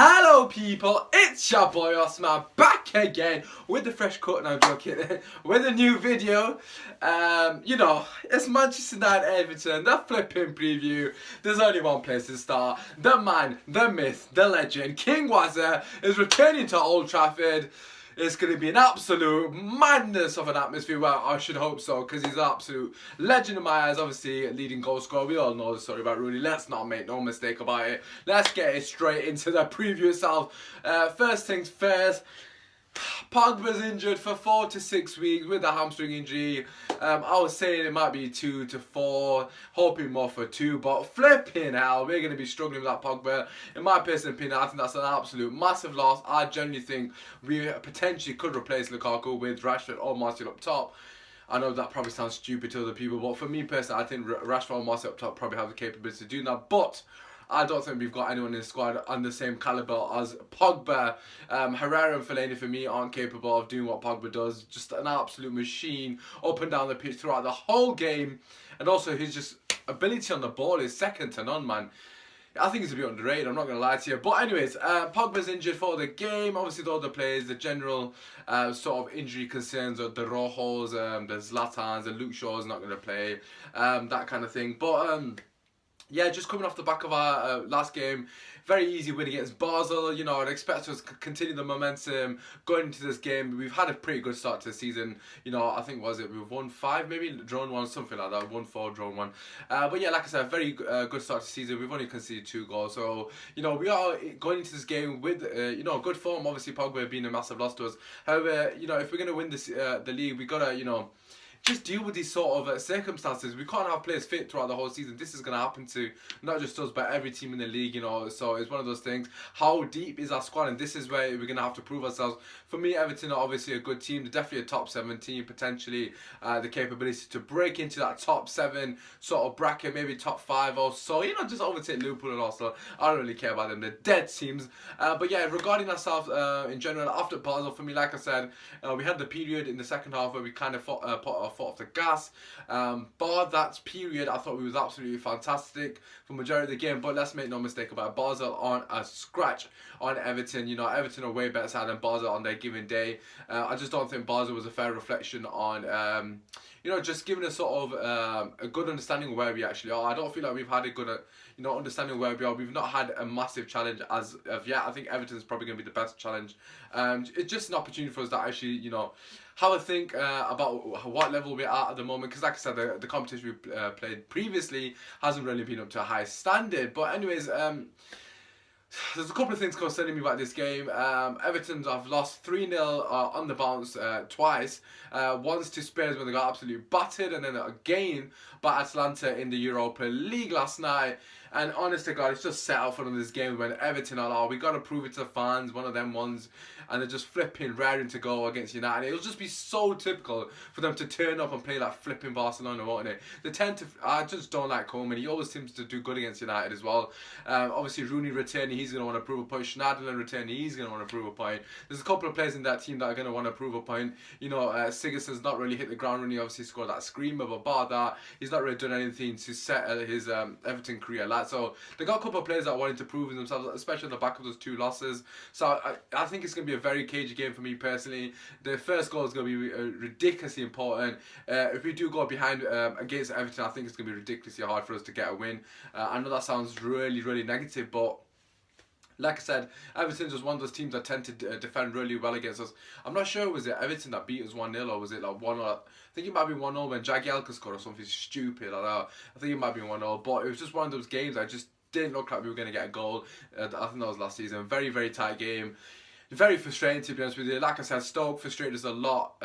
Hello people, it's your boy Usman back again with the fresh cut, and I'm joking, with a new video. It's Manchester United Everton, the flipping preview. There's only one place to start. The man, the myth, the legend, King Wazza is returning to Old Trafford. It's going to be an absolute madness of an atmosphere. Well, I should hope so, because he's an absolute legend in my eyes. Obviously, leading goal scorer. We all know the story about Rooney. Let's not make no mistake about it. Let's get it straight into the preview itself. First things first. Pogba's injured for 4 to 6 weeks with a hamstring injury. I was saying it might be 2 to 4, hoping more for 2, but flipping hell, we're going to be struggling with that Pogba. In my personal opinion, I think that's an absolute massive loss. I genuinely think we potentially could replace Lukaku with Rashford or Martial up top. I know that probably sounds stupid to other people, but for me personally, I think Rashford or Martial up top probably have the capability to do that. But I don't think we've got anyone in the squad on the same caliber as Pogba. Herrera and Fellaini for me aren't capable of doing what Pogba does. Just an absolute machine up and down the pitch throughout the whole game. And also his just ability on the ball is second to none, man. I think he's a bit underrated, I'm not going to lie to you. But anyways, Pogba's injured for the game. Obviously the other players, the general sort of injury concerns of the Rojos, the Zlatans, the Luke Shaw's not going to play, that kind of thing. But yeah, just coming off the back of our last game, very easy win against Basel. I'd expect us to continue the momentum going into this game. We've had a pretty good start to the season. I think, we've won 5, maybe drawn 1, something like that. 1-4, drawn 1. But yeah, like I said, very good start to the season. We've only conceded 2 goals. So, we are going into this game with, good form. Obviously, Pogba being a massive loss to us. However, if we're going to win this, the league, we got to, just deal with these sort of circumstances. We can't have players fit throughout the whole season. This is going to happen to not just us, but every team in the league, So it's one of those things. How deep is our squad? And this is where we're going to have to prove ourselves. For me, Everton are obviously a good team. They're definitely a top 7 team. Potentially the capability to break into that top 7 sort of bracket, maybe top 5 or so. Just overtake Liverpool and Arsenal. I don't really care about them. They're dead teams. But yeah, regarding ourselves in general, after Basel, for me, like I said, we had the period in the second half where we kind of put our foot off the gas. Bar that period, I thought we was absolutely fantastic for majority of the game. But let's make no mistake about it, Basel aren't a scratch on Everton. Everton are way better side than Basel on their given day. I just don't think Basel was a fair reflection on just giving us sort of a good understanding of where we actually are. I don't feel like we've had a good understanding of where we are. We've not had a massive challenge as of yet. I think Everton's probably going to be the best challenge. It's just an opportunity for us to actually have a think about what level we're at the moment, because like I said, the competition we played previously hasn't really been up to a high standard. But anyways, there's a couple of things concerning me about this game. Everton have lost 3-0 on the bounce twice. Once to Spurs when they got absolutely battered, and then again by Atlanta in the Europa League last night. And honest to God, it's just set out for them this game when Everton are, we got to prove it to the fans, one of them ones, and they're just flipping raring to go against United. It'll just be so typical for them to turn up and play like flipping Barcelona, won't it? I just don't like Coleman. He always seems to do good against United as well. Obviously, Rooney returning, he's going to want to prove a point. Schneiderlin returning, he's going to want to prove a point. There's a couple of players in that team that are going to want to prove a point. Sigurdsson's not really hit the ground running. Obviously, scored that screamer, but bar that, he's not really done anything to set his Everton career alight. So they got a couple of players that wanted to prove themselves, especially on the back of those 2 losses. So I think it's going to be a very cagey game for me personally. The first goal is going to be ridiculously important. If we do go behind against Everton, I think it's going to be ridiculously hard for us to get a win. I know that sounds really, really negative, but like I said, Everton's just one of those teams that tend to defend really well against us. I'm not sure, was it Everton that beat us 1-0 or was it like 1-0? I think it might be 1-0 when Jagielka scored or something stupid like that. I think it might be 1-0, but it was just one of those games I just didn't look like we were going to get a goal. I think that was last season. Very, very tight game. Very frustrating, to be honest with you. Like I said, Stoke frustrated us a lot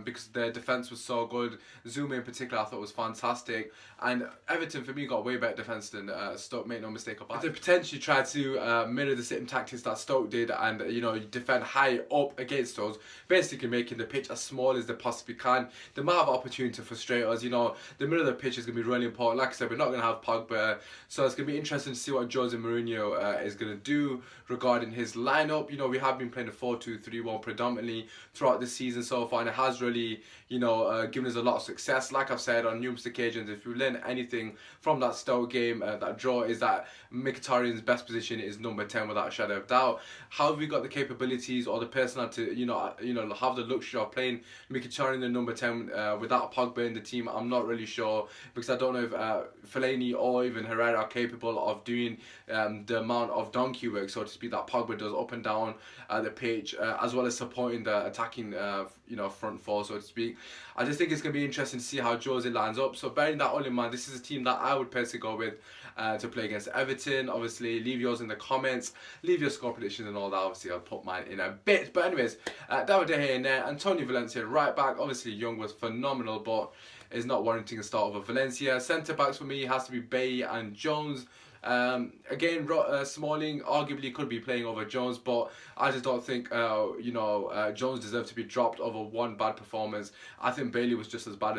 because their defence was so good. Zuma in particular I thought was fantastic. And Everton for me got way better defence than Stoke, make no mistake about it. They potentially tried to mirror the same tactics that Stoke did and defend high up against us, basically making the pitch as small as they possibly can. They might have an opportunity to frustrate us. The middle of the pitch is going to be really important. Like I said, we're not going to have Pogba, so it's going to be interesting to see what Jose Mourinho is going to do regarding his lineup. We have been playing a 4-2-3-1 predominantly throughout the season so far, and it has really, you know, given us a lot of success. Like I've said on numerous occasions, if we learn anything from that Stoke game, that draw, is that Mkhitaryan's best position is number 10 without a shadow of doubt. How have we got the capabilities or the personnel to, you know, have the luxury of playing Mkhitaryan the number 10 without Pogba in the team? I'm not really sure, because I don't know if Fellaini or even Herrera are capable of doing the amount of donkey work, so to speak, that Pogba does up and down the pitch, as well as supporting the attacking you know, front four, so to speak. I just think it's going to be interesting to see how Jose lines up. So bearing that all in mind, this is a team that I would personally go with to play against Everton. Obviously, leave yours in the comments, leave your score predictions and all that. Obviously, I'll put mine in a bit. But anyways, David De Gea in there, Antonio Valencia right back. Obviously, Young was phenomenal, but is not warranting a start over Valencia. Centre backs for me has to be Bailly and Jones. Again, Smalling arguably could be playing over Jones, but I just don't think you know, Jones deserves to be dropped over one bad performance. I think Bailly was just as bad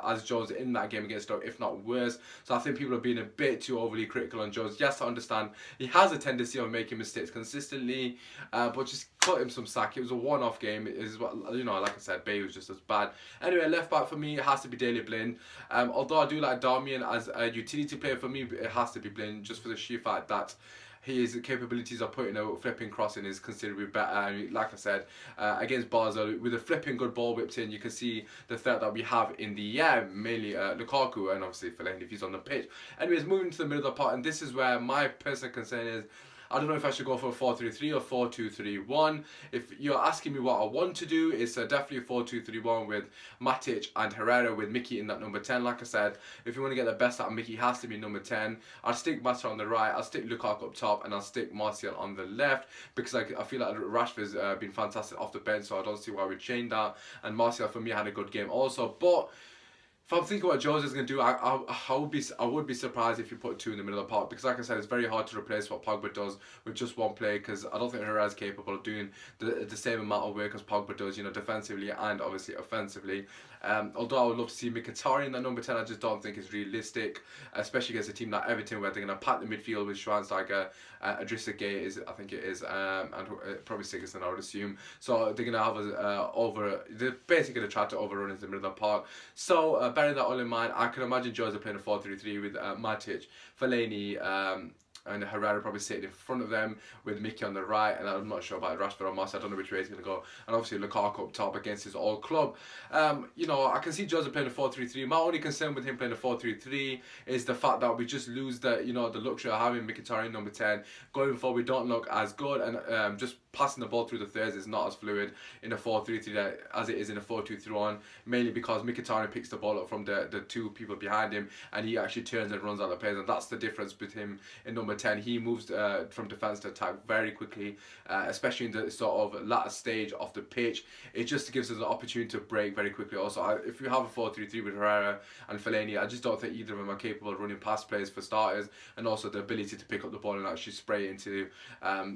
as Jones in that game against Stoke, if not worse. So I think people are being a bit too overly critical on Jones. Yes, I understand he has a tendency of making mistakes consistently, but just cut him some slack. It was a one-off game. It is what, you know, like I said, Bailly was just as bad. Anyway, left back for me, it has to be Daley Blind. Although I do like Darmian as a utility player, for me it has to be Blind, just for the sheer fact that his capabilities of putting a flipping crossing is considerably better. And like I said, against Basel, with a flipping good ball whipped in, you can see the threat that we have in the air, mainly Lukaku and obviously Fellaini if he's on the pitch. Anyways, moving to the middle of the part, and this is where my personal concern is. I don't know if I should go for a 4-3-3 or 4-2-3-1. If you're asking me what I want to do, it's definitely a 4-2-3-1 with Matic and Herrera, with Mickey in that number 10. Like I said, if you want to get the best out of Mickey, he has to be number 10. I'll stick Matic on the right, I'll stick Lukaku up top, and I'll stick Martial on the left, because I feel like Rashford's been fantastic off the bench, so I don't see why we'd change that. And Martial, for me, had a good game also. But if I'm thinking what Jose is going to do, I would be surprised if you put two in the middle of the park, because like I said, it's very hard to replace what Pogba does with just one player, because I don't think Herrera is capable of doing the same amount of work as Pogba does, you know, defensively and obviously offensively. Although I would love to see Mkhitaryan at number 10, I just don't think it's realistic, especially against a team like Everton, where they're going to pack the midfield with Schweinsteiger, Idrissa Gueye is, I think it is, and probably Sigurdsson, I would assume. So they're going to have us they're basically going to try to overrun into the middle of the park. So bearing that all in mind, I can imagine Jose playing a 4-3-3 with Matic, Fellaini, and Herrera probably sitting in front of them with Mickey on the right, and I'm not sure about Rashford or Martial. I don't know which way he's going to go, and obviously Lukaku up top against his old club. You know, I can see Jose playing a 4-3-3. My only concern with him playing a 4-3-3 is the fact that we just lose the, you know, the luxury of having Mkhitaryan number 10. Going forward, we don't look as good, and just passing the ball through the thirds is not as fluid in a 4-3-3 as it is in a 4-2-3-1, mainly because Mkhitaryan picks the ball up from the two people behind him, and he actually turns and runs out the players, and that's the difference with him in number 10. He moves from defence to attack very quickly, especially in the sort of latter stage of the pitch. It just gives us an opportunity to break very quickly. Also, if you have a 4-3-3 with Herrera and Fellaini, I just don't think either of them are capable of running past players for starters, and also the ability to pick up the ball and actually spray into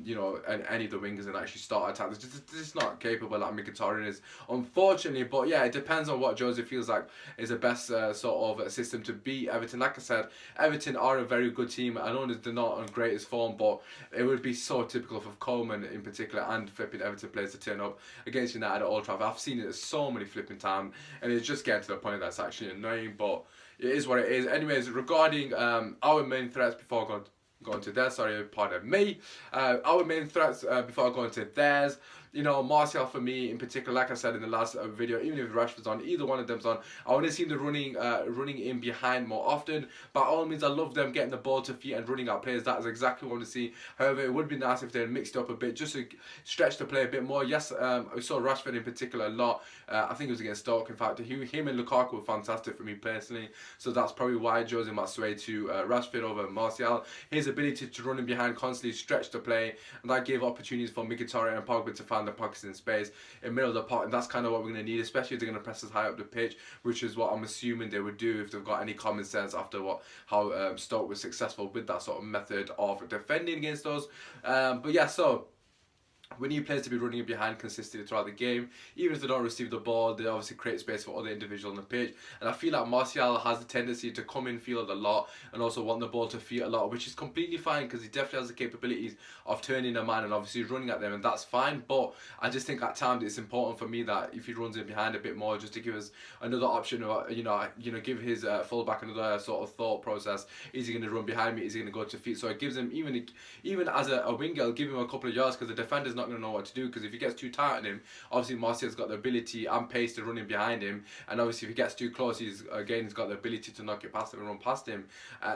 you know, any of the wingers and actually start attacks. It's just not capable like Mkhitaryan is, unfortunately. But yeah, it depends on what Jose feels like is the best sort of system to beat Everton. Like I said, Everton are a very good team. I know that they're not on greatest form, but it would be so typical for Coleman in particular and flipping Everton players to turn up against United at Old Trafford. I've seen it so many flipping times, and it's just getting to the point that's actually annoying, but it is what it is. Anyways, regarding our main threats before going into theirs, sorry, pardon me. Our main threats before I go into theirs, you know, Martial for me in particular, like I said in the last video, even if Rashford's on, either one of them's on, I want to see them running in behind more often. By all means, I love them getting the ball to feet and running out players. That is exactly what I want to see. However, it would be nice if they mixed up a bit, just to stretch the play a bit more. Yes, we saw Rashford in particular a lot. I think it was against Stoke. In fact, him and Lukaku were fantastic for me personally. So that's probably why Jose might sway to Rashford over Martial. His ability to run in behind, constantly stretch the play, and that gave opportunities for Mkhitaryan and Pogba to find the pockets in space in the middle of the park, and that's kind of what we're going to need, especially if they're going to press us high up the pitch, which is what I'm assuming they would do if they've got any common sense after how Stoke was successful with that sort of method of defending against us. But yeah, so we need players to be running behind consistently throughout the game. Even if they don't receive the ball, they obviously create space for other individuals on the pitch. And I feel like Martial has the tendency to come in field a lot and also want the ball to feet a lot, which is completely fine because he definitely has the capabilities of turning a man and obviously running at them, and that's fine. But I just think at times it's important for me that if he runs in behind a bit more, just to give us another option, or give his fullback another sort of thought process. Is he going to run behind me? Is he going to go to feet? So it gives him, even as a winger, it'll give him a couple of yards because the defender's not going to know what to do, because if he gets too tight on him, obviously Martial's got the ability and pace to run in behind him, and obviously if he gets too close, he's got the ability to knock it past him and run past him.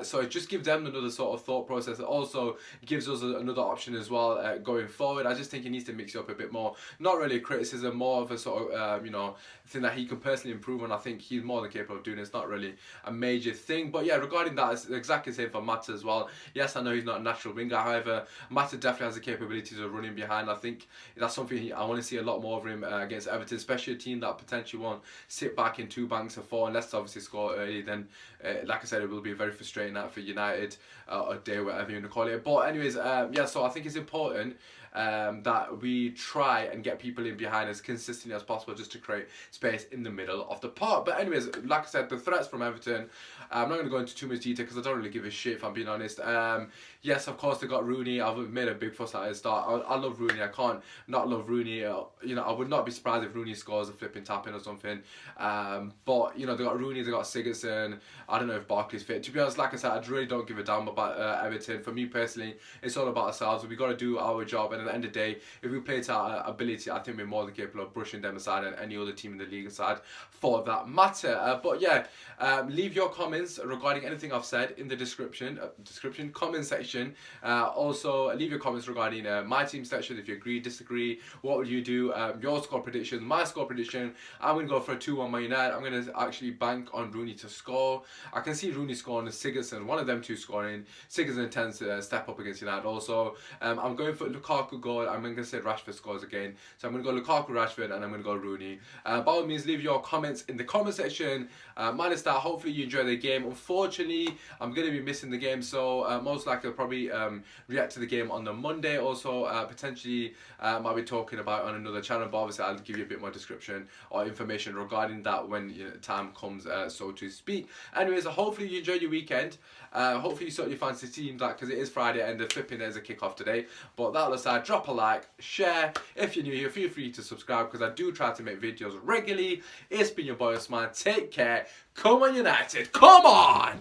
So it just gives them another sort of thought process. It also gives us another option as well going forward. I just think he needs to mix it up a bit more. Not really a criticism, more of a sort of thing that he can personally improve on. I think he's more than capable of doing it. It's not really a major thing. But yeah, regarding that, it's exactly the same for Mata as well. Yes, I know he's not a natural winger, however Mata definitely has the capabilities of running behind. I think that's something I want to see a lot more of him against Everton, especially a team that potentially won't sit back in two banks of four unless they obviously score early. Then like I said, it will be a very frustrating night for United, or day, whatever you want to call it. But anyways, yeah, so I think it's important that we try and get people in behind as consistently as possible, just to create space in the middle of the park. But anyways, like I said, the threats from Everton, I'm not going to go into too much detail because I don't really give a shit, if I'm being honest. Yes, of course they got Rooney. I've made a big fuss at the start. I love Rooney. I can't not love Rooney. I would not be surprised if Rooney scores a flipping tap in or something. But they got Rooney, they got Sigurdsson. I don't know if Barkley's fit. To be honest, like I said, I really don't give a damn about Everton. For me personally, it's all about ourselves. We got to do our job, and at the end of the day, if we play to our ability, I think we're more than capable of brushing them aside and any other team in the league aside, for that matter. But yeah, leave your comments regarding anything I've said in the description comment section. Also leave your comments regarding my team section. If you agree, disagree, what would you do? Your score prediction, my score prediction. I'm going to go for a 2-1 Man United. I'm going to actually bank on Rooney to score. I can see Rooney scoring and Sigurdsson, one of them two scoring. Sigurdsson tends to step up against United also. I'm going for Lukaku goal. I'm going to say Rashford scores again. So I'm going to go Lukaku, Rashford, and I'm going to go Rooney. By all means, leave your comments in the comment section. Minus that, hopefully you enjoy the game. Unfortunately, I'm going to be missing the game, so most likely I'll probably react to the game on the Monday. Also, potentially might be talking about it on another channel, but obviously I'll give you a bit more description or information regarding that when time comes, so to speak. Anyways, hopefully you enjoyed your weekend. Hopefully you sort your fancy team that, because it is Friday and the flipping there's a kick-off today. But that aside, drop a like, share. If you're new here, feel free to subscribe, because I do try to make videos regularly. It's been your boy Usman. Take care. Come on United, come on!